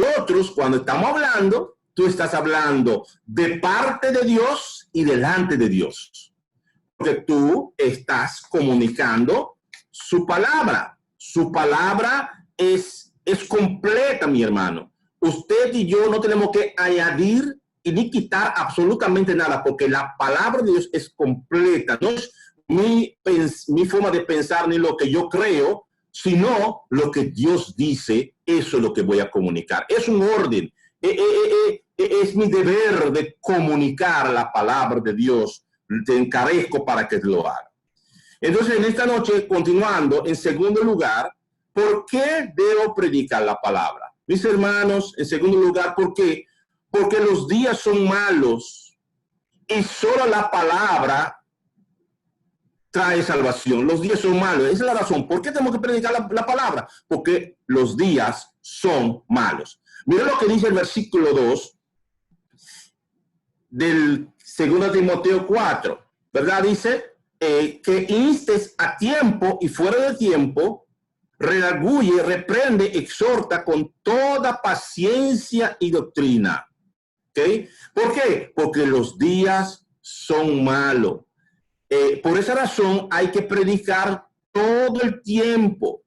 nosotros, cuando estamos hablando, tú estás hablando de parte de Dios y delante de Dios. Porque tú estás comunicando su palabra. Su palabra es completa, mi hermano. Usted y yo no tenemos que añadir y ni quitar absolutamente nada, porque la palabra de Dios es completa. No es mi forma de pensar ni lo que yo creo, sino lo que Dios dice. Eso es lo que voy a comunicar. Es un orden. Es mi deber de comunicar la palabra de Dios. Te encarezco para que lo haga. Entonces, en esta noche, continuando, en segundo lugar, ¿por qué debo predicar la palabra? Mis hermanos, en segundo lugar, ¿por qué? Porque los días son malos y solo la palabra trae salvación. Los días son malos. Esa es la razón. ¿Por qué tenemos que predicar la palabra? Porque los días son malos. Mira lo que dice el versículo 2 del 2 Timoteo 4, ¿verdad? Dice que instes a tiempo y fuera de tiempo, redarguye, reprende, exhorta con toda paciencia y doctrina. ¿Okay? ¿Por qué? Porque los días son malos. Por esa razón hay que predicar todo el tiempo,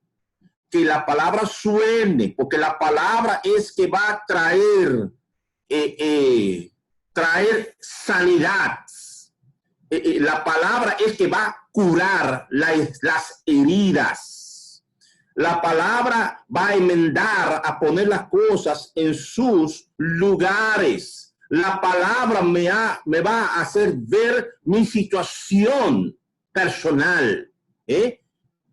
que la palabra suene, porque la palabra es que va a traer sanidad. La palabra es que va a curar las heridas. La palabra va a enmendar, a poner las cosas en sus lugares. La palabra me va a hacer ver mi situación personal.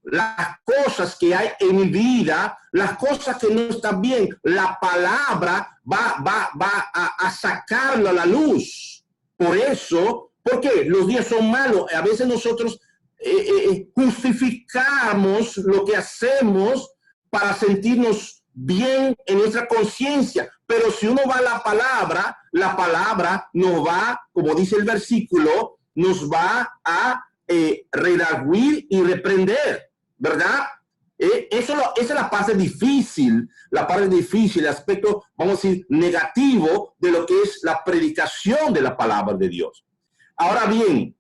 Las cosas que hay en mi vida, las cosas que no están bien, la palabra va a sacarlo a la luz. Por eso, porque los días son malos, a veces nosotros justificamos lo que hacemos para sentirnos bien en nuestra conciencia. Pero si uno va a la palabra nos va, como dice el versículo, nos va a redarguir y reprender, ¿verdad? Esa es la parte difícil, el aspecto, vamos a decir, negativo de lo que es la predicación de la palabra de Dios. Ahora bien,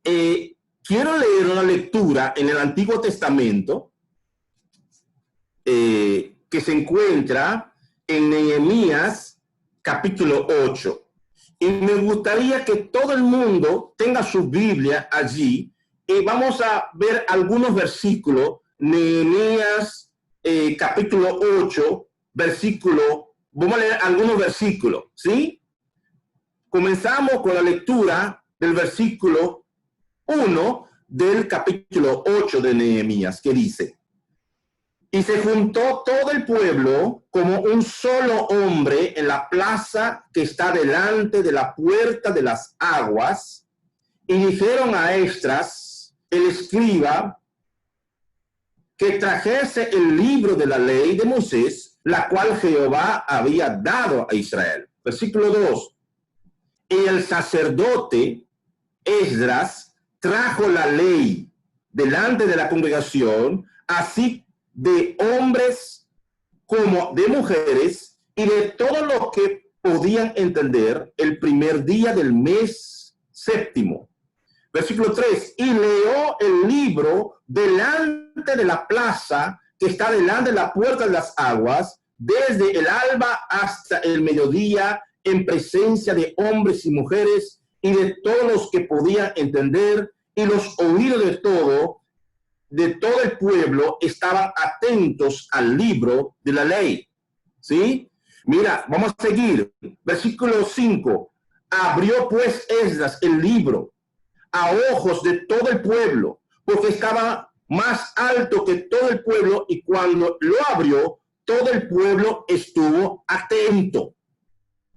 quiero leer una lectura en el Antiguo Testamento que se encuentra en Nehemías capítulo 8. Y me gustaría que todo el mundo tenga su Biblia allí y vamos a ver algunos versículos. Nehemías capítulo 8, vamos a leer algunos versículos, ¿sí? Comenzamos con la lectura del versículo 1 del capítulo 8 de Nehemías, que dice: y se juntó todo el pueblo como un solo hombre en la plaza que está delante de la puerta de las aguas, y dijeron a Esdras, el escriba, que trajese el libro de la ley de Moisés, la cual Jehová había dado a Israel. Versículo 2. Y el sacerdote Esdras trajo la ley delante de la congregación, así de hombres como de mujeres, y de todos los que podían entender, el primer día del mes séptimo. Versículo 3. Y leyó el libro delante de la plaza que está delante de la puerta de las aguas, desde el alba hasta el mediodía, en presencia de hombres y mujeres, y de todos los que podían entender, y los oídos de todo el pueblo estaban atentos al libro de la ley. ¿Sí? Mira, vamos a seguir. Versículo 5. Abrió pues Esdras el libro a ojos de todo el pueblo, porque estaba más alto que todo el pueblo, y cuando lo abrió, todo el pueblo estuvo atento,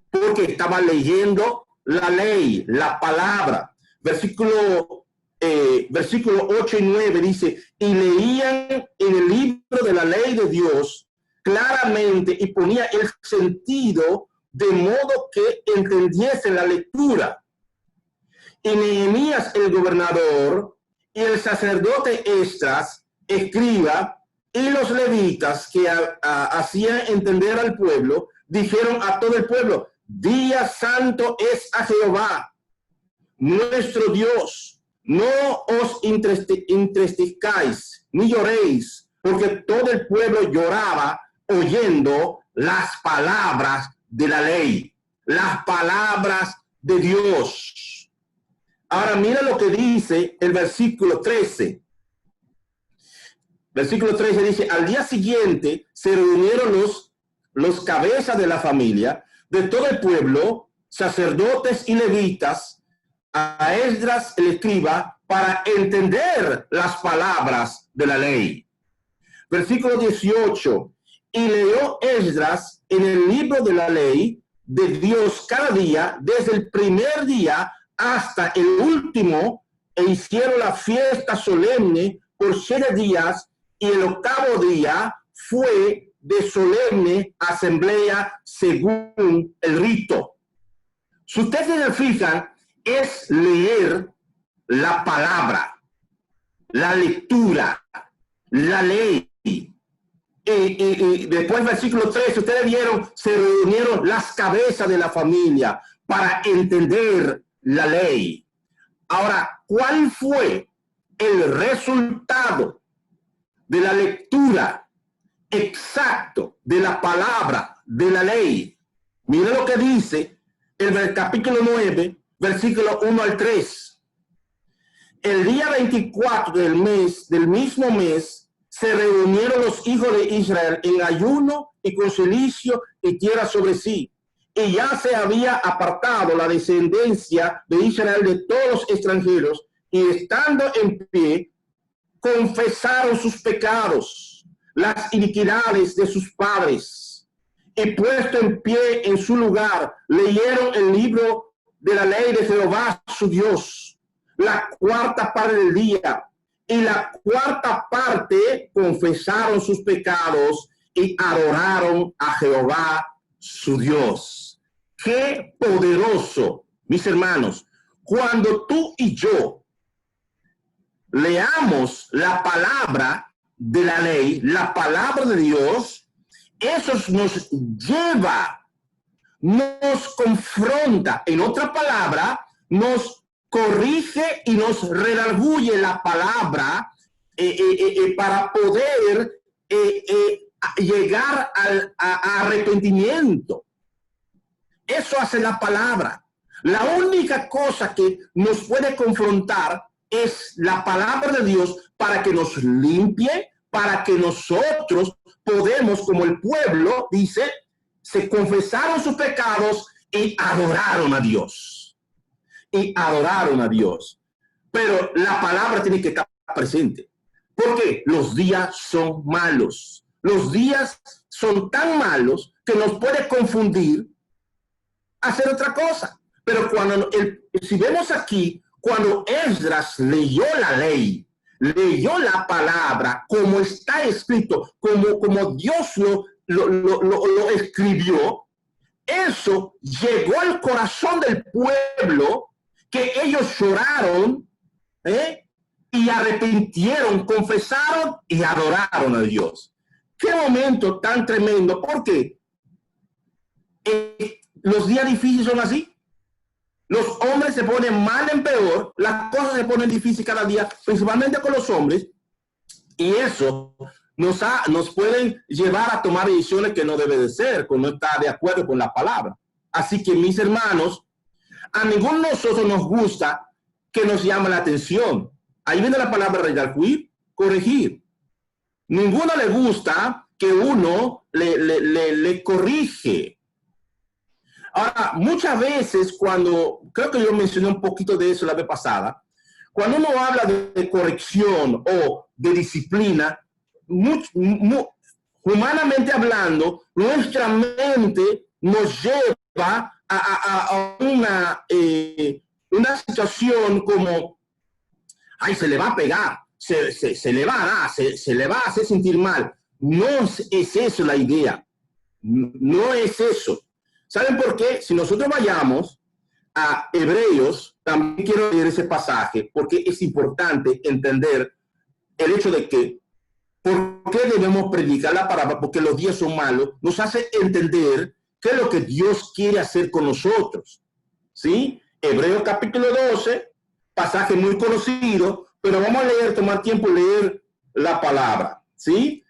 porque estaba leyendo la ley, la palabra. Versículo 8 y 9 dice: y leían en el libro de la ley de Dios claramente, y ponía el sentido de modo que entendiesen la lectura. Y Nehemías el gobernador y el sacerdote Esdras, escriba, Y los levitas que hacían entender al pueblo, dijeron a todo el pueblo, día santo es a Jehová, nuestro Dios. No os entristezcáis, ni lloréis, porque todo el pueblo lloraba oyendo las palabras de la ley, las palabras de Dios. Ahora mira lo que dice el versículo 13. Versículo 13 dice, al día siguiente se reunieron los cabezas de la familia, de todo el pueblo, sacerdotes y levitas, a Esdras el escriba, para entender las palabras de la ley. Versículo 18, y leyó Esdras en el libro de la ley de Dios cada día, desde el primer día hasta el último, e hicieron la fiesta solemne por 7 días, y el 8º día fue de solemne asamblea según el rito. Si ustedes se fijan, es leer la palabra, la lectura, la ley. Y después, versículo 13, ustedes vieron, se reunieron las cabezas de la familia para entender la ley. Ahora, ¿cuál fue el resultado de la lectura exacto de la palabra de la ley? Mira lo que dice el capítulo 9, versículo 1 al 3. El día 24 del mismo mes, se reunieron los hijos de Israel en ayuno y con cilicio y tierra sobre sí. Y ya se había apartado la descendencia de Israel de todos los extranjeros, y estando en pie, confesaron sus pecados, las iniquidades de sus padres, y puesto en pie en su lugar, leyeron el libro de la ley de Jehová su Dios, la 4ª parte del día, y la 4ª parte confesaron sus pecados y adoraron a Jehová su Dios. Qué poderoso, mis hermanos, cuando tú y yo leamos la palabra de la ley, la palabra de Dios, eso nos lleva, nos confronta, en otra palabra, nos corrige y nos redarguye la palabra para poder llegar a arrepentimiento. Eso hace la palabra. La única cosa que nos puede confrontar es la palabra de Dios para que nos limpie, para que nosotros podemos, como el pueblo dice, se confesaron sus pecados y adoraron a Dios. Y adoraron a Dios. Pero la palabra tiene que estar presente. Porque los días son malos. Los días son tan malos que nos puede confundir hacer otra cosa. Pero cuando si vemos aquí, cuando Esdras leyó la ley, leyó la palabra como está escrito, como Dios lo escribió, eso llegó al corazón del pueblo, que ellos lloraron y arrepintieron, confesaron y adoraron a Dios. Qué momento tan tremendo, porque los días difíciles son así. Los hombres se ponen mal en peor, las cosas se ponen difíciles cada día, principalmente con los hombres, y eso nos pueden llevar a tomar decisiones que no debe de ser, que no está de acuerdo con la palabra. Así que, mis hermanos, a ninguno de nosotros nos gusta que nos llame la atención. Ahí viene la palabra redarguir, corregir. Ninguno le gusta que uno le corrige. Ahora, muchas veces creo que yo mencioné un poquito de eso la vez pasada, cuando uno habla de corrección o de disciplina, humanamente hablando, nuestra mente nos lleva a una situación como, ay, se le va a pegar, se le va a dar, se le va a hacer sentir mal. No es eso la idea. No es eso. ¿Saben por qué? Si nosotros vayamos a Hebreos, también quiero leer ese pasaje, porque es importante entender el hecho de que ¿Por qué debemos predicar la palabra? Porque los días son malos. Nos hace entender qué es lo que Dios quiere hacer con nosotros. ¿Sí? Hebreos capítulo 12, pasaje muy conocido, pero vamos a leer, tomar tiempo y leer la palabra. ¿Sí?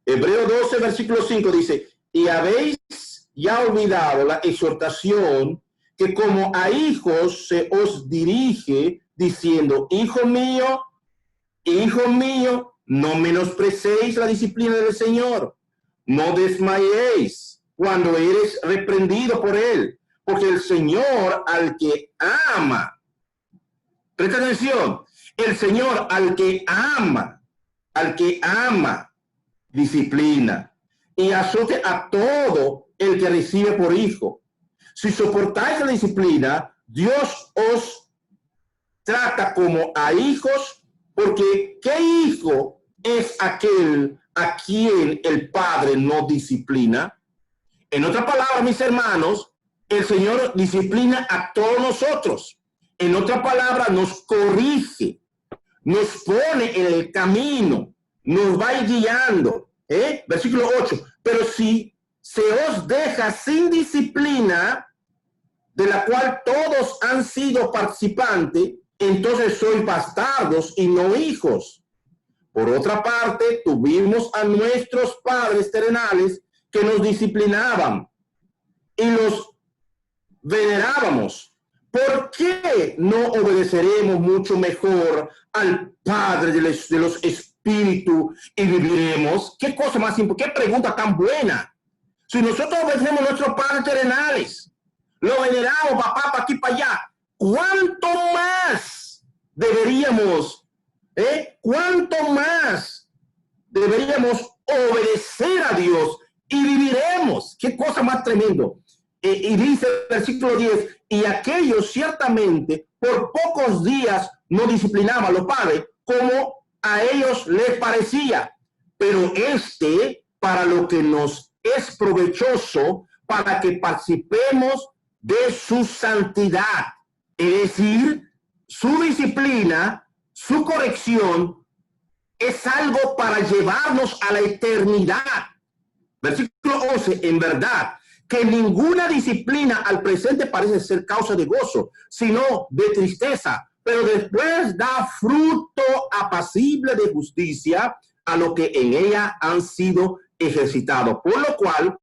Hebreos 12, versículo 5 dice, y habéis ya olvidado la exhortación que como a hijos se os dirige, diciendo, hijo mío, no menosprecéis la disciplina del Señor, no desmayéis cuando eres reprendido por él, porque el Señor al que ama, presta atención, el Señor al que ama, disciplina y azote a todo el que recibe por hijo. Si soportáis la disciplina, Dios os trata como a hijos, porque ¿qué hijo es aquel a quien el Padre no disciplina? En otras palabras, mis hermanos, el Señor disciplina a todos nosotros. En otras palabras, nos corrige, nos pone en el camino, nos va guiando. Versículo 8. Pero si se os deja sin disciplina, de la cual todos han sido participantes, entonces sois bastardos y no hijos. Por otra parte, tuvimos a nuestros padres terrenales que nos disciplinaban y los venerábamos. ¿Por qué no obedeceremos mucho mejor al Padre de los espíritus y viviremos? ¿Qué cosa más importante? ¿Qué pregunta tan buena? Si nosotros obedecemos a nuestros padres terrenales, lo veneramos, papá, para aquí, para allá, ¿cuánto más deberíamos, cuánto más deberíamos obedecer a Dios y viviremos? ¿Qué cosa más tremendo? Y dice el versículo 10, y aquellos ciertamente por pocos días no disciplinaban a los padres como a ellos les parecía, pero para lo que nos es provechoso, para que participemos de su santidad, es decir, su disciplina, su corrección es algo para llevarnos a la eternidad. Versículo 11, en verdad, que ninguna disciplina al presente parece ser causa de gozo, sino de tristeza, pero después da fruto apacible de justicia a lo que en ella han sido ejercitados. Por lo cual,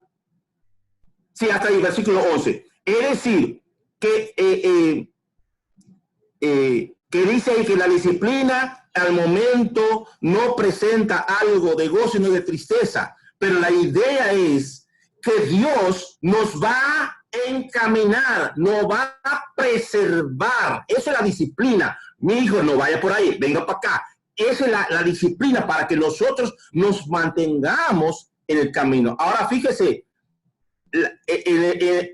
sí, hasta ahí, versículo 11. Es decir, que dice ahí que la disciplina al momento no presenta algo de gozo, sino de tristeza. Pero la idea es que Dios nos va a encaminar, nos va a preservar. Esa es la disciplina. Mi hijo, no vaya por ahí, venga para acá. Esa es la disciplina para que nosotros nos mantengamos en el camino. Ahora, fíjese,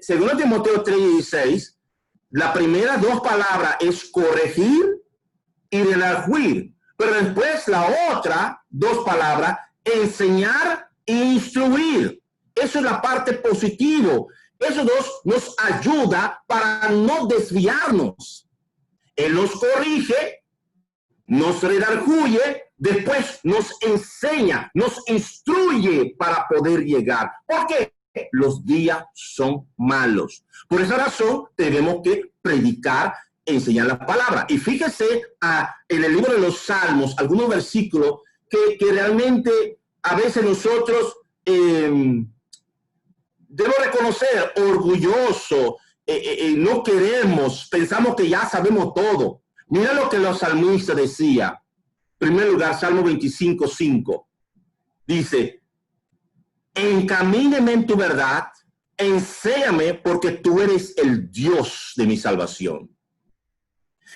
según Timoteo 3:16, las primeras dos palabras es corregir y redarguir, pero después la otra dos palabras, enseñar e instruir. Eso es la parte positiva. Esos dos nos ayuda para no desviarnos. Él nos corrige, nos redarguye, después nos enseña, nos instruye para poder llegar. ¿Por qué? Los días son malos. Por esa razón tenemos que predicar, enseñar la palabra. Y fíjese en el libro de los Salmos, algunos versículos que realmente a veces nosotros debo reconocer, orgulloso, no queremos, pensamos que ya sabemos todo. Mira lo que los salmistas decían. En primer lugar, Salmo 25:5. Dice, encamíneme en tu verdad, enséñame porque tú eres el Dios de mi salvación.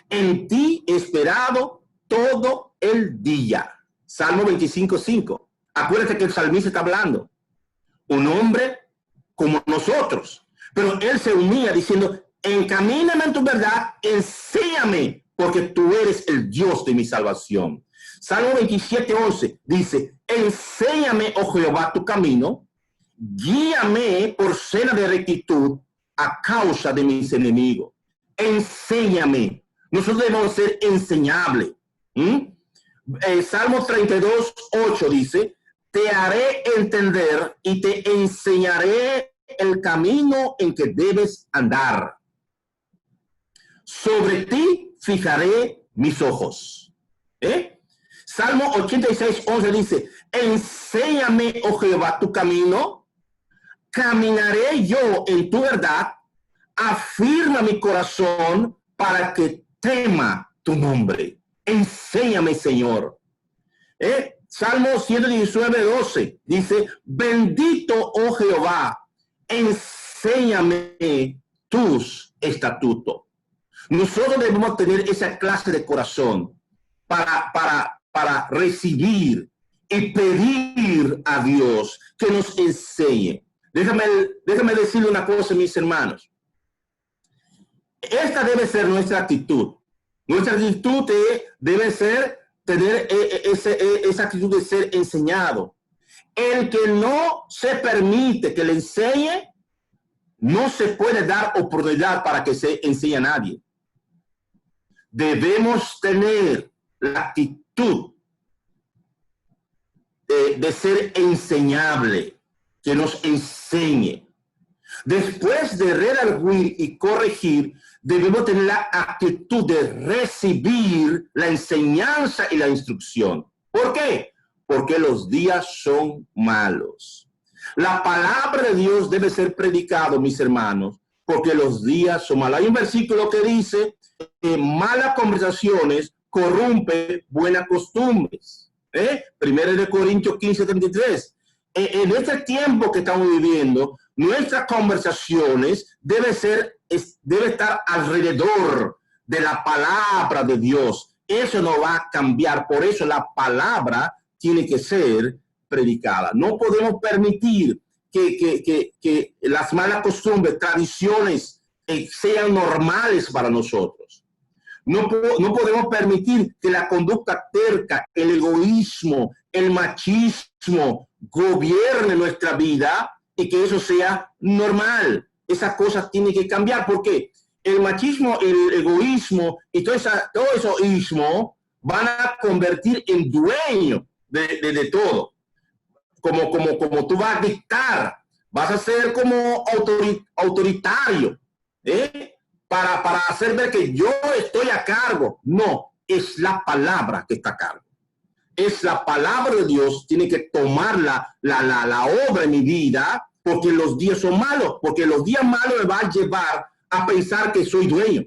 En ti he esperado todo el día. Salmo 25:5. Acuérdate que el salmista está hablando. Un hombre como nosotros, pero él se unía diciendo, encamíname en tu verdad, enséñame porque tú eres el Dios de mi salvación. Salmo 27:11 dice, enséñame, oh Jehová, tu camino, guíame por senda de rectitud a causa de mis enemigos. Enséñame. Nosotros debemos ser enseñables. Salmo 32, 8 dice, te haré entender y te enseñaré el camino en que debes andar. Sobre ti fijaré mis ojos. Salmo 86, 11 dice, enséñame, oh Jehová, tu camino, caminaré yo en tu verdad, afirma mi corazón para que tema tu nombre. Enséñame, Señor. Salmo 119, 12 dice, bendito, oh Jehová, enséñame tus estatutos. Nosotros debemos tener esa clase de corazón para recibir y pedir a Dios que nos enseñe. Déjame decirle una cosa, mis hermanos. Esta debe ser nuestra actitud. Nuestra actitud debe ser tener esa actitud de ser enseñado. El que no se permite que le enseñe, no se puede dar oportunidad para que se enseñe a nadie. Debemos tener la actitud de ser enseñable, que nos enseñe. Después de redarguir y corregir, debemos tener la actitud de recibir la enseñanza y la instrucción. ¿Por qué? Porque los días son malos. La palabra de Dios debe ser predicado, mis hermanos, porque los días son malos. Hay un versículo que dice que malas conversaciones corrompen buenas costumbres. Primero de Corintios 15, 33. En este tiempo que estamos viviendo, nuestras conversaciones debe estar alrededor de la palabra de Dios. Eso no va a cambiar. Por eso la palabra tiene que ser predicada. No podemos permitir que las malas costumbres, tradiciones sean normales para nosotros. No podemos permitir que la conducta terca, el egoísmo, el machismo gobierne nuestra vida y que eso sea normal. Esas cosas tienen que cambiar porque el machismo, el egoísmo y todo eso ismo van a convertir en dueño de todo. Como tú vas a dictar, vas a ser como autoritario, para hacer ver que yo estoy a cargo. No, es la palabra que está a cargo. Es la palabra de Dios, tiene que tomar la obra en mi vida, porque los días son malos, porque los días malos me van a llevar a pensar que soy dueño.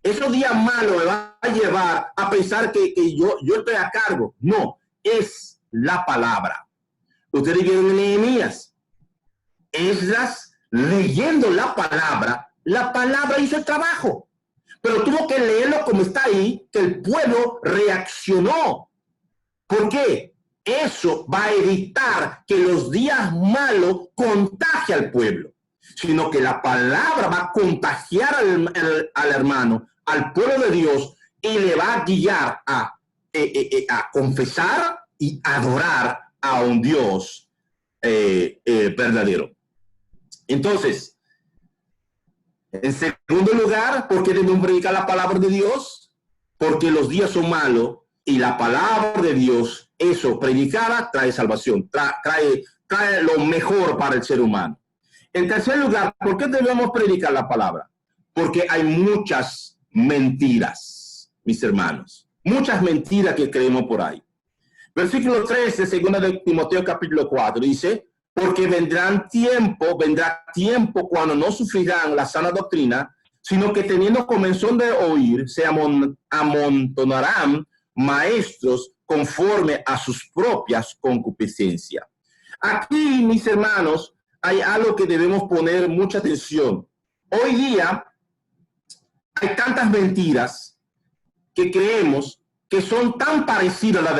Esos días malos me van a llevar a pensar que yo estoy a cargo. No, es la palabra. Ustedes vieron en Nehemías. Esdras, leyendo la palabra hizo el trabajo. Pero tuvo que leerlo como está ahí, que el pueblo reaccionó. ¿Por qué? Eso va a evitar que los días malos contagien al pueblo, sino que la palabra va a contagiar al hermano, al pueblo de Dios, y le va a guiar a confesar y adorar a un Dios verdadero. Entonces, en segundo lugar, ¿por qué debemos predicar la palabra de Dios? Porque los días son malos y la palabra de Dios, eso, predicada, trae salvación, trae lo mejor para el ser humano. En tercer lugar, ¿por qué debemos predicar la palabra? Porque hay muchas mentiras, mis hermanos. Muchas mentiras que creemos por ahí. Versículo 3 de 2 de Timoteo capítulo 4 dice, porque vendrá tiempo cuando no sufrirán la sana doctrina, sino que teniendo comezón de oír, se amontonarán maestros conforme a sus propias concupiscencias. Aquí, mis hermanos, hay algo que debemos poner mucha atención. Hoy día hay tantas mentiras que creemos que son tan parecidas a la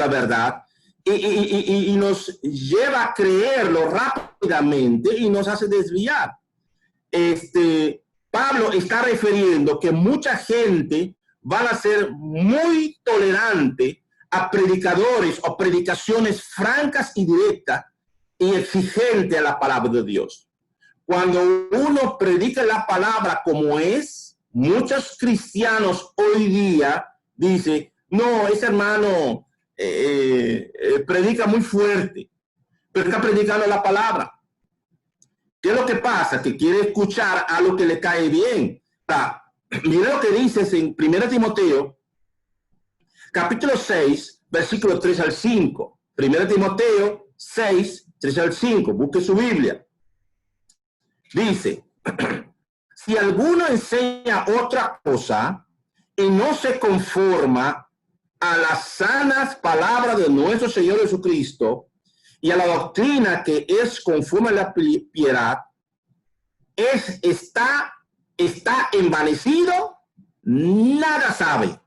verdad, y nos lleva a creerlo rápidamente y nos hace desviar. Pablo está refiriendo que mucha gente van a ser muy tolerante a predicadores o predicaciones francas y directas y exigentes a la palabra de Dios. Cuando uno predica la palabra como es, muchos cristianos hoy día dicen, no, ese hermano predica muy fuerte, pero está predicando la palabra. ¿Qué es lo que pasa? Que quiere escuchar a lo que le cae bien. Mira lo que dices en 1 Timoteo, capítulo 6, versículo 3 al 5. 1 Timoteo 6, 3 al 5. Busque su Biblia. Dice, si alguno enseña otra cosa y no se conforma a las sanas palabras de nuestro Señor Jesucristo y a la doctrina que es conforme a la piedad, está envanecido, nada sabe,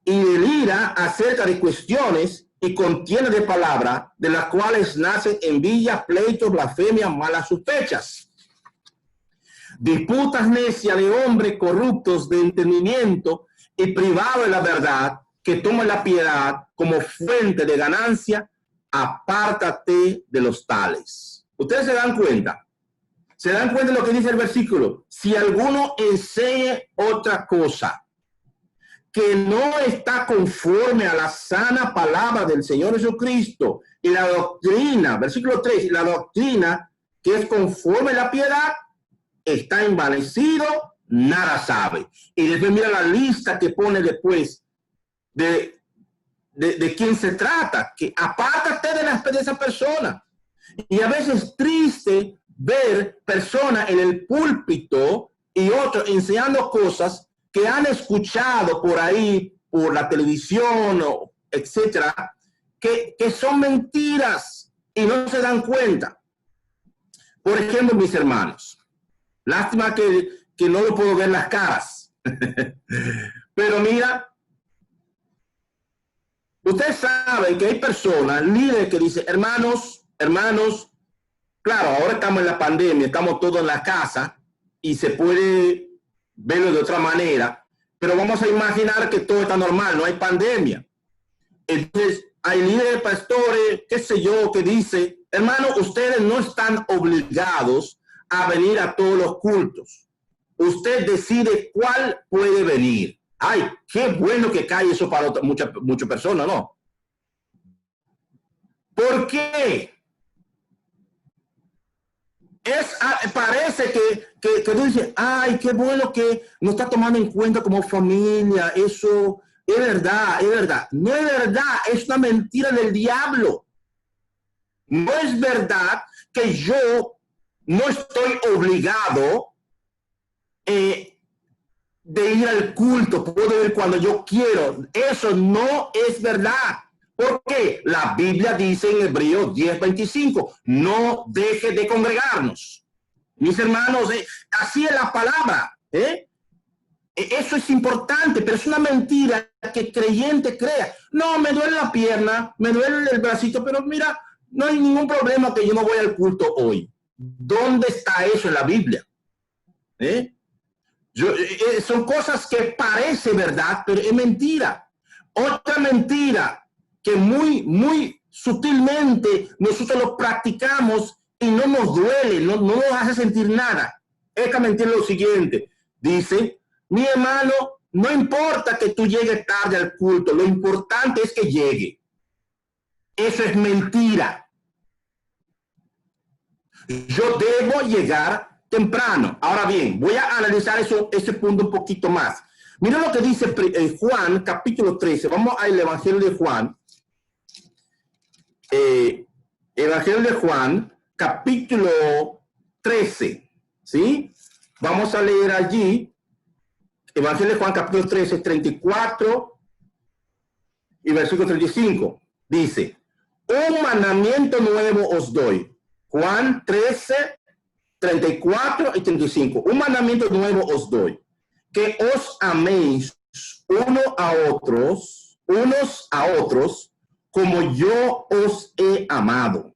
y delira acerca de cuestiones y contiene de palabra, de las cuales nacen envidias, pleitos, blasfemias, malas sospechas, disputas necias de hombres corruptos de entendimiento y privados de la verdad, que toman la piedad como fuente de ganancia. Apártate de los tales. Ustedes se dan cuenta de lo que dice el versículo. Si alguno enseñe otra cosa que no está conforme a la sana palabra del Señor Jesucristo y la doctrina, versículo 3, la doctrina que es conforme a la piedad, está envanecido, nada sabe. Y después mira la lista que pone después de quién se trata, que apártate de esa persona. Y a veces es triste ver personas en el púlpito y otros enseñando cosas que han escuchado por ahí, por la televisión, etcétera, que son mentiras y no se dan cuenta. Por ejemplo, mis hermanos, lástima que no lo puedo ver las caras, pero mira, ustedes saben que hay personas, líderes que dicen, hermanos, claro, ahora estamos en la pandemia, estamos todos en la casa y se puede verlo de otra manera, pero vamos a imaginar que todo está normal, no hay pandemia. Entonces, hay líderes, pastores, qué sé yo, que dice, hermano, ustedes no están obligados a venir a todos los cultos. Usted decide cuál puede venir. Ay, qué bueno que cae eso para muchas personas, ¿no? ¿Por qué? Parece que tú dices, ay, qué bueno que nos está tomando en cuenta como familia. Eso es verdad, es verdad. No es verdad, es una mentira del diablo. No es verdad que yo no estoy obligado de ir al culto, puedo ir cuando yo quiero. Eso no es verdad. Porque la Biblia dice en Hebreos 10:25, no deje de congregarnos. Mis hermanos, así es la palabra. Eso es importante, pero es una mentira que creyente crea. No, me duele la pierna, me duele el bracito, pero mira, no hay ningún problema que yo no voy al culto hoy. ¿Dónde está eso en la Biblia? Son cosas que parece verdad, pero es mentira. Otra mentira que muy sutilmente nosotros lo practicamos y no nos duele, no nos hace sentir nada. Esta mentira es lo siguiente. Dice, mi hermano, no importa que tú llegues tarde al culto, lo importante es que llegue. Eso es mentira. Yo debo llegar temprano. Ahora bien, voy a analizar ese punto un poquito más. Mira lo que dice Juan, capítulo 13. Vamos al Evangelio de Juan. Evangelio de Juan, capítulo 13. ¿Sí? Vamos a leer allí. Evangelio de Juan, capítulo 13, 34 y versículo 35. Dice, un mandamiento nuevo os doy. Juan 13, 34 y 35. Un mandamiento nuevo os doy, que os améis unos a otros, como yo os he amado,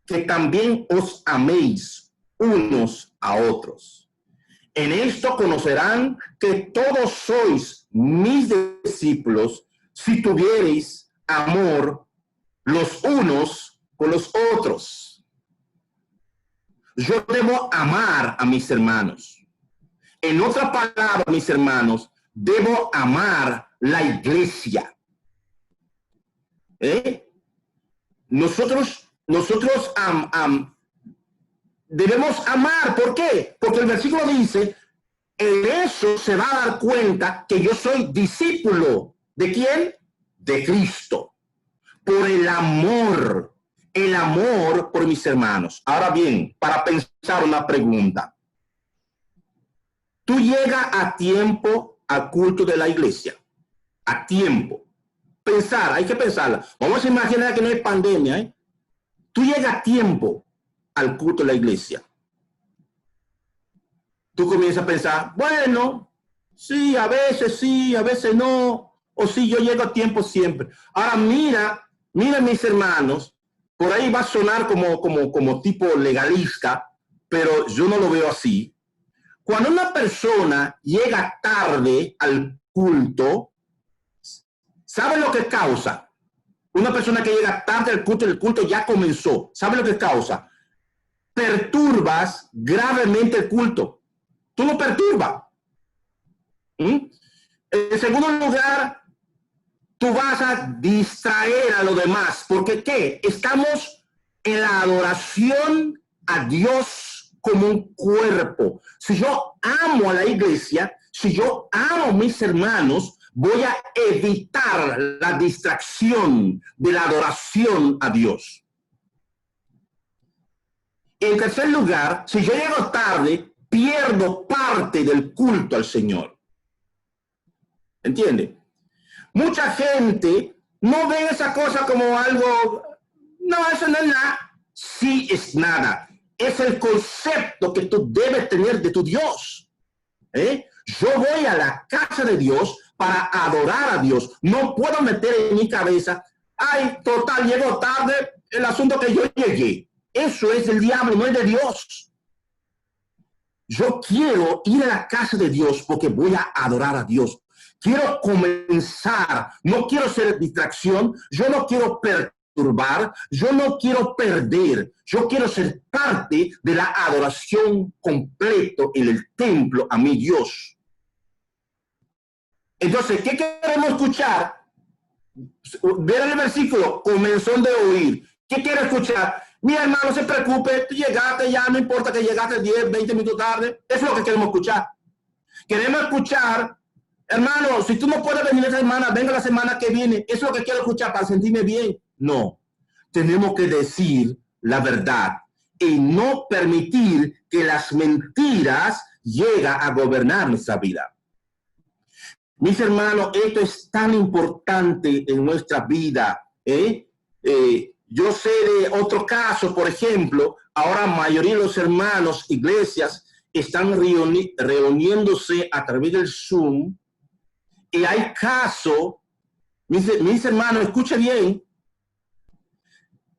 que también os améis unos a otros. En esto conocerán que todos sois mis discípulos, si tuviereis amor los unos con los otros. Yo debo amar a mis hermanos. En otra palabra, mis hermanos, debo amar la iglesia. Nosotros debemos amar. ¿Por qué? Porque el versículo dice, en eso se va a dar cuenta que yo soy discípulo. ¿De quién? De Cristo. Por el amor por mis hermanos. Ahora bien, para pensar una pregunta. Tú llegas a tiempo al culto de la iglesia. A tiempo. Pensar, hay que pensarla. Vamos a imaginar que no hay pandemia. Tú llegas a tiempo al culto de la iglesia. Tú comienzas a pensar, bueno, sí, a veces no. O sí, yo llego a tiempo siempre. Ahora mira mis hermanos, por ahí va a sonar como tipo legalista, pero yo no lo veo así. Cuando una persona llega tarde al culto, ¿sabe lo que causa? Una persona que llega tarde al culto, el culto ya comenzó. ¿Sabe lo que causa? Perturbas gravemente el culto. Tú lo perturbas. En segundo lugar, tú vas a distraer a los demás. ¿Porque qué? Estamos en la adoración a Dios como un cuerpo. Si yo amo a la iglesia, si yo amo a mis hermanos, voy a evitar la distracción de la adoración a Dios. En tercer lugar, si yo llego tarde, pierdo parte del culto al Señor. ¿Entiende? Mucha gente no ve esa cosa como algo, no, eso no es nada. Sí es nada. Es el concepto que tú debes tener de tu Dios. Yo voy a la casa de Dios para adorar a Dios. No puedo meter en mi cabeza, ay, total, llego tarde, el asunto que yo llegué. Eso es del diablo, no es de Dios. Yo quiero ir a la casa de Dios porque voy a adorar a Dios. Quiero comenzar, no quiero ser distracción, yo no quiero perturbar, yo no quiero perder, yo quiero ser parte de la adoración completo en el templo a mi Dios. Entonces, ¿qué queremos escuchar? Ver el versículo, comenzó de oír. ¿Qué quiero escuchar? Mi hermano, no se preocupe, tú llegaste ya, no importa que llegaste 10, 20 minutos tarde. Eso es lo que queremos escuchar. Queremos escuchar, hermano, si tú no puedes venir esta semana, venga la semana que viene. Eso es lo que quiero escuchar para sentirme bien. No, tenemos que decir la verdad y no permitir que las mentiras lleguen a gobernar nuestra vida. Mis hermanos, esto es tan importante en nuestra vida. Yo sé de otro caso, por ejemplo, ahora la mayoría de los hermanos, iglesias, están reuniéndose a través del Zoom. Y hay casos, mis hermanos, escuchen bien,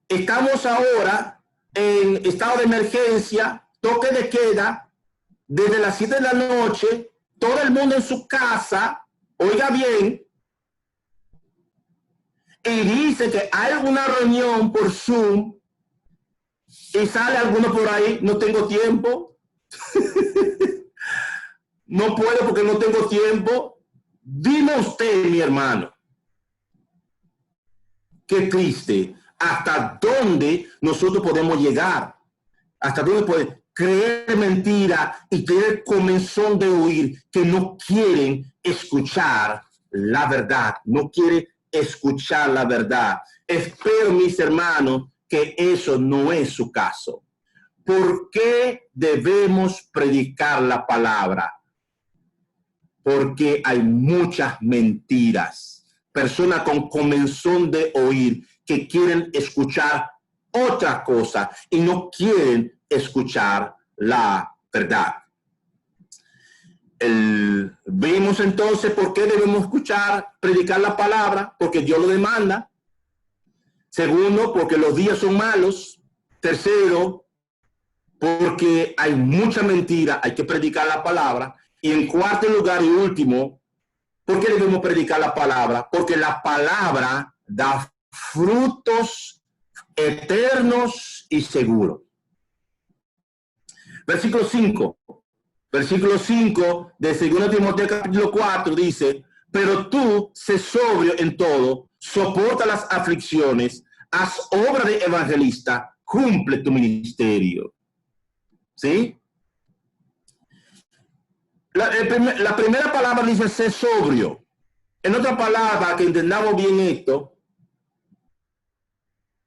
estamos ahora en estado de emergencia, toque de queda, desde las 7 de la noche, todo el mundo en su casa. Oiga bien, y dice que hay alguna reunión por Zoom y sale alguno por ahí, no tengo tiempo, no puedo porque no tengo tiempo. Dime usted, mi hermano, qué triste, hasta dónde nosotros podemos llegar, hasta dónde podemos creer mentira y tener comezón de oír, que no quieren escuchar la verdad, no quieren escuchar la verdad. Espero, mis hermanos, que eso no es su caso. ¿Por qué debemos predicar la palabra? Porque hay muchas mentiras. Personas con comezón de oír que quieren escuchar otra cosa y no quieren escuchar la verdad. Vemos entonces por qué debemos predicar la palabra, porque Dios lo demanda. Segundo, porque los días son malos. Tercero, porque hay mucha mentira, hay que predicar la palabra. Y en cuarto lugar y último, ¿por qué debemos predicar la palabra? Porque la palabra da frutos eternos y seguros. Versículo 5 de 2 Timoteo capítulo 4 dice, pero tú sé sobrio en todo, soporta las aflicciones, haz obra de evangelista, cumple tu ministerio. ¿Sí? La primera palabra dice ser sobrio. En otra palabra, que entendamos bien esto,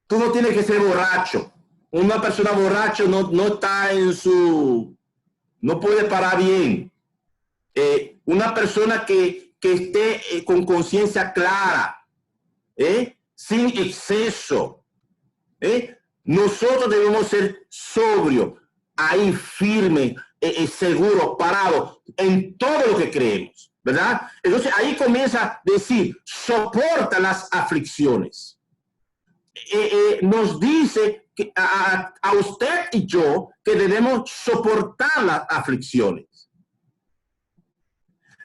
tú no tienes que ser borracho. Una persona borracha no está no puede parar bien. Una persona que esté con conciencia clara, sin exceso. Nosotros debemos ser sobrios, ahí firmes, seguros, parados en todo lo que creemos, ¿verdad? Entonces ahí comienza a decir, soporta las aflicciones. Nos dice que a usted y yo que debemos soportar las aflicciones.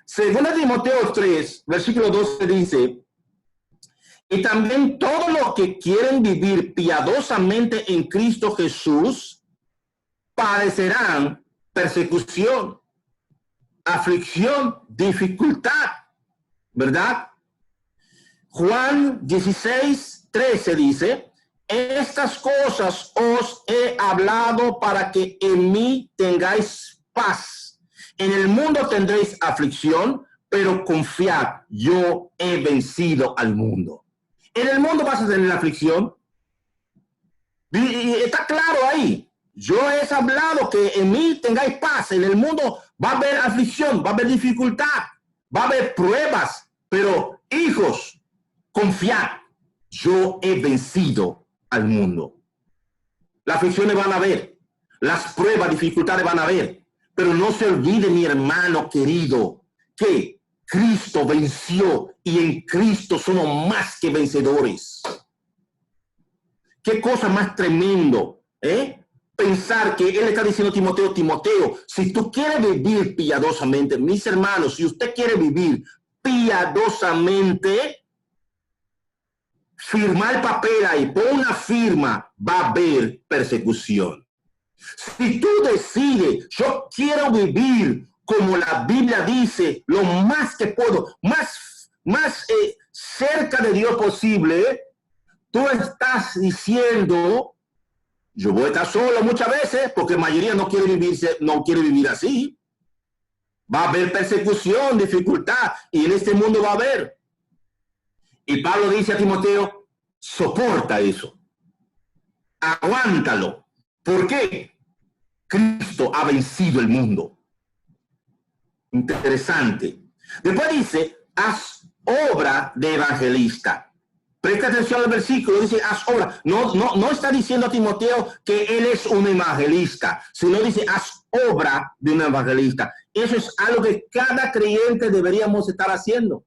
Según Timoteo 3, versículo 12 dice, y también todos los que quieren vivir piadosamente en Cristo Jesús padecerán persecución, aflicción, dificultad, ¿verdad? Juan 16:13 dice, estas cosas os he hablado para que en mí tengáis paz. En el mundo tendréis aflicción, pero confiad, yo he vencido al mundo. En el mundo vas a tener aflicción. Y está claro ahí. Yo he hablado que en mí tengáis paz. En el mundo va a haber aflicción, va a haber dificultad, va a haber pruebas. Pero hijos, confiad, yo he vencido al mundo. Las aflicciones van a haber, las pruebas, dificultades van a haber. Pero no se olvide, mi hermano querido, que Cristo venció y en Cristo somos más que vencedores. Qué cosa más tremendo, pensar que él está diciendo a Timoteo, si tú quieres vivir piadosamente, mis hermanos, si usted quiere vivir piadosamente, firma el papel ahí, pon una firma, va a haber persecución. Si tú decides, yo quiero vivir como la Biblia dice, lo más que puedo, más cerca de Dios posible, tú estás diciendo, yo voy a estar solo muchas veces, porque la mayoría no quiere vivir así. Va a haber persecución, dificultad, y en este mundo va a haber. Y Pablo dice a Timoteo, soporta eso. Aguántalo. ¿Por qué? Cristo ha vencido el mundo. Interesante. Después dice, haz obra de evangelista. Presta atención al versículo, dice, haz obra. No está diciendo a Timoteo que él es un evangelista, sino dice, haz obra de un evangelista. Eso es algo que cada creyente deberíamos estar haciendo.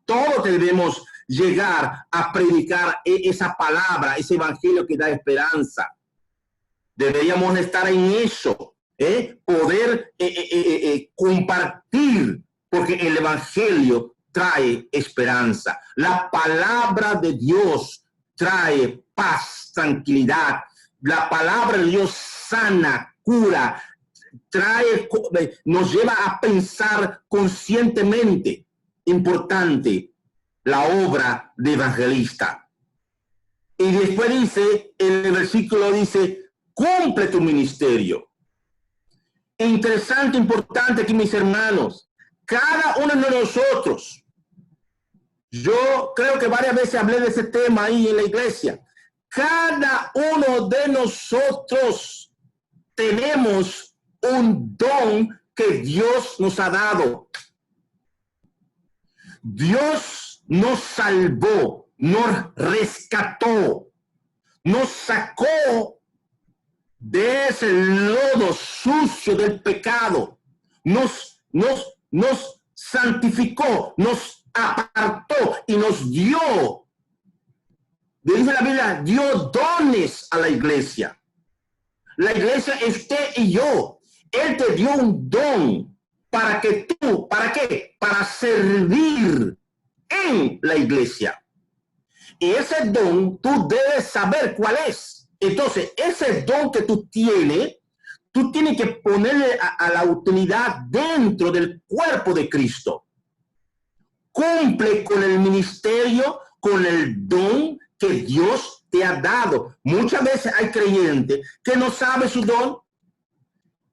Todos debemos llegar a predicar esa palabra, ese evangelio que da esperanza. Deberíamos estar en eso, poder compartir, porque el evangelio trae esperanza. La palabra de Dios trae paz, tranquilidad. La palabra de Dios sana, cura, nos lleva a pensar conscientemente. Importante, la obra de evangelista. Y después dice, en el versículo dice, cumple tu ministerio. Interesante, importante aquí, mis hermanos. Cada uno de nosotros, yo creo que varias veces hablé de ese tema ahí en la iglesia. Cada uno de nosotros tenemos un don que Dios nos ha dado. Dios nos salvó, nos rescató, nos sacó de ese lodo sucio del pecado, nos santificó, nos apartó y nos dio, dice la Biblia, dio dones a la iglesia. La iglesia es usted y yo. Él te dio un don para que tú, ¿para qué? Para servir en la iglesia. Y ese don tú debes saber cuál es. Entonces, ese don que tú tienes que ponerle a la utilidad dentro del cuerpo de Cristo. cumple con el ministerio, con el don que Dios te ha dado. Muchas veces hay creyentes que no saben su don.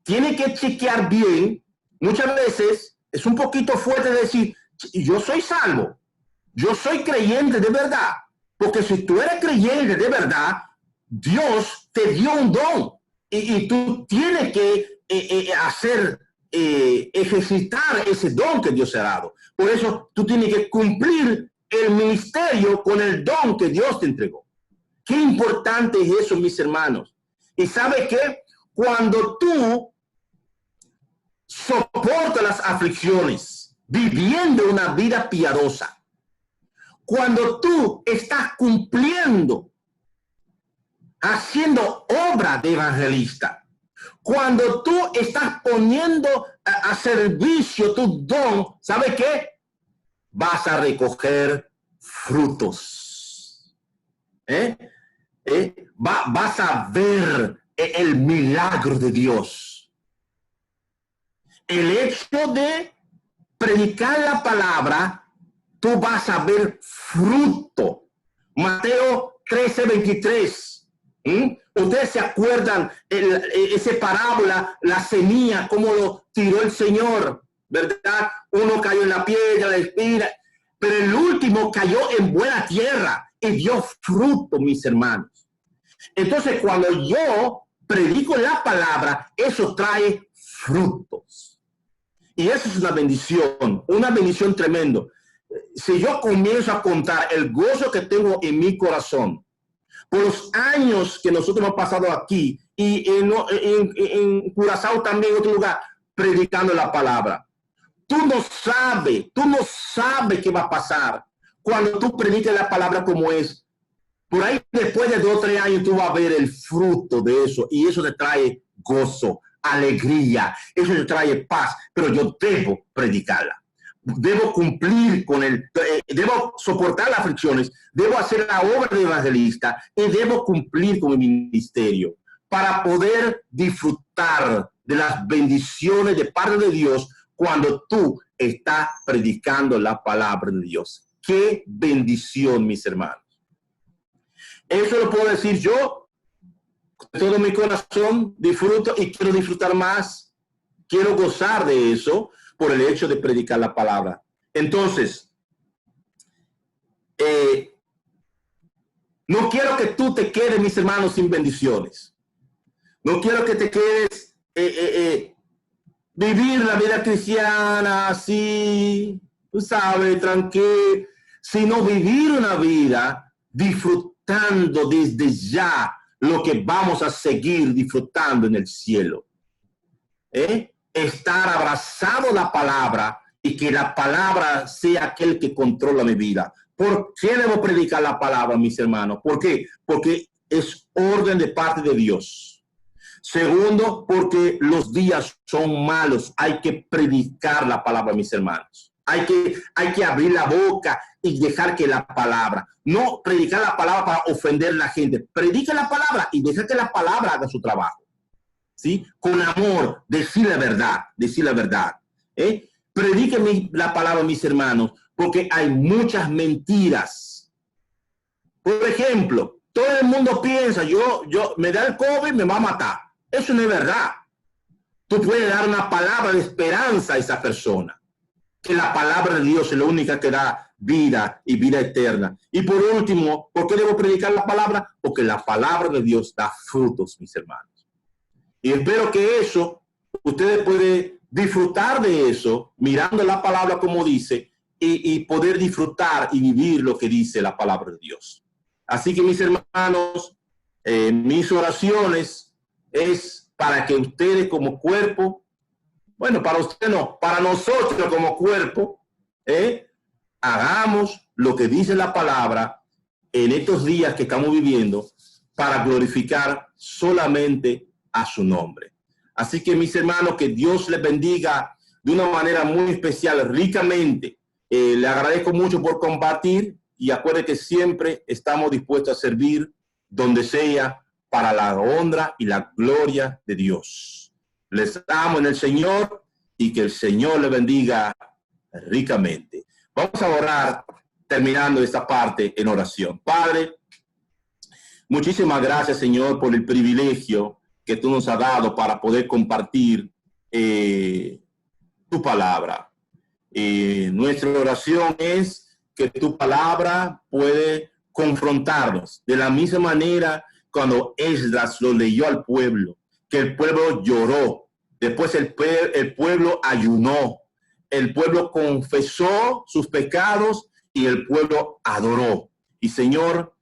Tiene que chequear bien. Muchas veces es un poquito fuerte decir, yo soy salvo, yo soy creyente de verdad. Porque si tú eres creyente de verdad, Dios te dio un don y tú tienes que ejercitar ese don que Dios te ha dado. Por eso tú tienes que cumplir el ministerio con el don que Dios te entregó. Qué importante es eso, mis hermanos. Y ¿sabe qué? Cuando tú soportas las aflicciones, viviendo una vida piadosa, cuando tú estás cumpliendo, haciendo obra de evangelista, cuando tú estás poniendo a servicio tu don, ¿sabe qué? Vas a recoger frutos. Vas a ver el milagro de Dios. El hecho de predicar la palabra, tú vas a ver fruto. Mateo 13:23. Ustedes se acuerdan esa parábola, la semilla, cómo lo tiró el Señor, ¿verdad? Uno cayó en la piedra, la espina, pero el último cayó en buena tierra y dio fruto, mis hermanos. Entonces, cuando yo predico la palabra, eso trae frutos. Y eso es una bendición tremenda. Si yo comienzo a contar el gozo que tengo en mi corazón, por los años que nosotros hemos pasado aquí y en Curazao también, en otro lugar, predicando la palabra. Tú no sabes qué va a pasar cuando tú predicas la palabra como es. Por ahí, después de 2 o 3 años, tú vas a ver el fruto de eso y eso te trae gozo, alegría, eso te trae paz, pero yo debo predicarla. Debo cumplir con debo soportar las fricciones, debo hacer la obra de evangelista y debo cumplir con mi ministerio para poder disfrutar de las bendiciones de parte de Dios cuando tú estás predicando la palabra de Dios. ¡Qué bendición, mis hermanos! Eso lo puedo decir yo, de todo mi corazón, disfruto y quiero disfrutar más, quiero gozar de eso, por el hecho de predicar la palabra. Entonces, no quiero que tú te quedes, mis hermanos, sin bendiciones. No quiero que te quedes vivir la vida cristiana así, tú sabes, tranquilo, sino vivir una vida disfrutando desde ya lo que vamos a seguir disfrutando en el cielo. Estar abrazado a la palabra y que la palabra sea aquel que controla mi vida. ¿Por qué debo predicar la palabra, mis hermanos? ¿Por qué? Porque es orden de parte de Dios. Segundo, porque los días son malos. Hay que predicar la palabra, mis hermanos. Hay que abrir la boca y dejar que la palabra, no predicar la palabra para ofender a la gente. Predica la palabra y deja que la palabra haga su trabajo. ¿Sí? Con amor, decir la verdad. Prediquen la palabra, mis hermanos, porque hay muchas mentiras. Por ejemplo, todo el mundo piensa, yo me da el COVID, me va a matar. Eso no es verdad. Tú puedes dar una palabra de esperanza a esa persona, que la palabra de Dios es la única que da vida y vida eterna. Y por último, ¿por qué debo predicar la palabra? Porque la palabra de Dios da frutos, mis hermanos. Y espero que eso, ustedes pueden disfrutar de eso, mirando la palabra como dice, y poder disfrutar y vivir lo que dice la palabra de Dios. Así que, mis hermanos, mis oraciones es para que ustedes como cuerpo, bueno, para ustedes no, para nosotros como cuerpo, hagamos lo que dice la palabra en estos días que estamos viviendo para glorificar solamente a su nombre. Así que, mis hermanos, que Dios les bendiga de una manera muy especial, ricamente. Le agradezco mucho por compartir y acuérdense que siempre estamos dispuestos a servir donde sea para la honra y la gloria de Dios. Les amo en el Señor y que el Señor les bendiga ricamente. Vamos a orar terminando esta parte en oración. Padre, muchísimas gracias, Señor, por el privilegio que tú nos has dado para poder compartir tu palabra. Nuestra oración es que tu palabra puede confrontarnos de la misma manera cuando Esdras lo leyó al pueblo, que el pueblo lloró, después el pueblo ayunó, el pueblo confesó sus pecados y el pueblo adoró. Y Señor,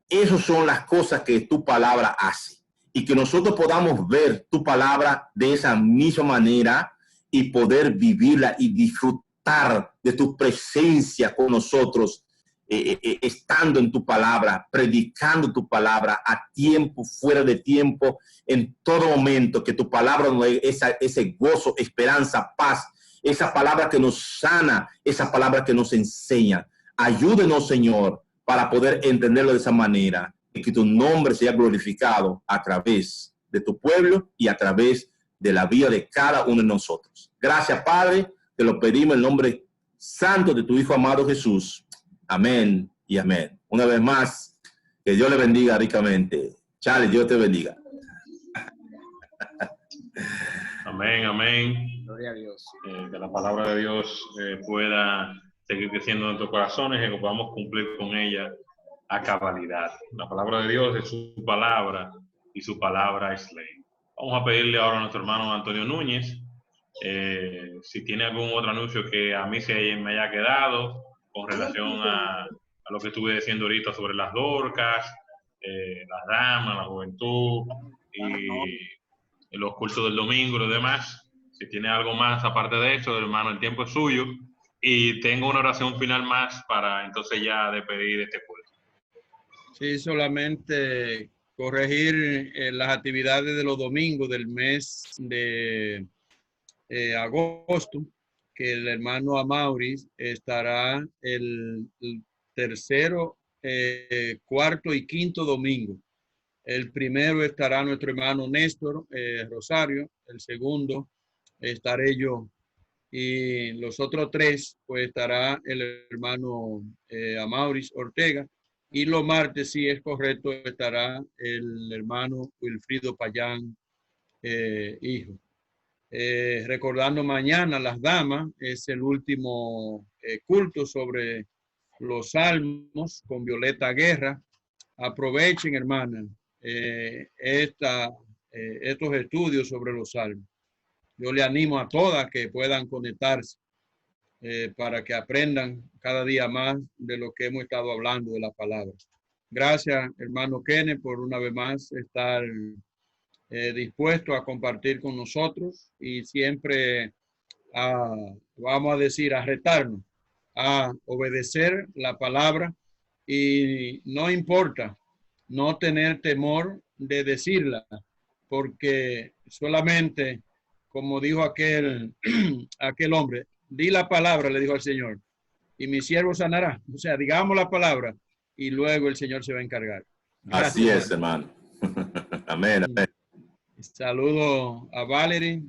esas son las cosas que tu palabra hace, y que nosotros podamos ver tu palabra de esa misma manera y poder vivirla y disfrutar de tu presencia con nosotros, estando en tu palabra, predicando tu palabra a tiempo, fuera de tiempo, en todo momento, que tu palabra nos dé ese gozo, esperanza, paz, esa palabra que nos sana, esa palabra que nos enseña. Ayúdenos, Señor, para poder entenderlo de esa manera y que tu nombre sea glorificado a través de tu pueblo y a través de la vida de cada uno de nosotros. Gracias, Padre, te lo pedimos en el nombre santo de tu Hijo amado Jesús. Amén y amén. Una vez más, que Dios le bendiga ricamente. Charlie, Dios te bendiga. Amén, amén. Gloria a Dios. Que la palabra de Dios pueda seguir creciendo en nuestros corazones y que podamos cumplir con ella a cabalidad. La palabra de Dios es su palabra y su palabra es ley. Vamos a pedirle ahora a nuestro hermano Antonio Núñez si tiene algún otro anuncio que a mí me haya quedado con relación a lo que estuve diciendo ahorita sobre las Dorcas, las damas, la juventud y los cursos del domingo y lo demás. Si tiene algo más aparte de eso, hermano, el tiempo es suyo. Y tengo una oración final más para entonces ya despedir este curso. Sí, solamente corregir las actividades de los domingos del mes de agosto, que el hermano Amauris estará el tercero, cuarto y quinto domingo. El primero estará nuestro hermano Néstor Rosario, el segundo estaré yo, y los otros tres pues estará el hermano Amauris Ortega, y los martes, si es correcto, estará el hermano Wilfrido Payán, hijo. Recordando mañana las damas, es el último culto sobre los salmos con Violeta Guerra. Aprovechen, hermanas, estos estudios sobre los salmos. Yo le animo a todas que puedan conectarse para que aprendan cada día más de lo que hemos estado hablando de la palabra. Gracias, hermano Kenneth, por una vez más estar dispuesto a compartir con nosotros y siempre vamos a decir, a retarnos, a obedecer la palabra, y no importa no tener temor de decirla, porque solamente, como dijo aquel hombre, di la palabra, le dijo al Señor, y mi siervo sanará. O sea, digamos la palabra y luego el Señor se va a encargar. Gracias, así es, hermano. Amén, amén. Saludo a Valerie.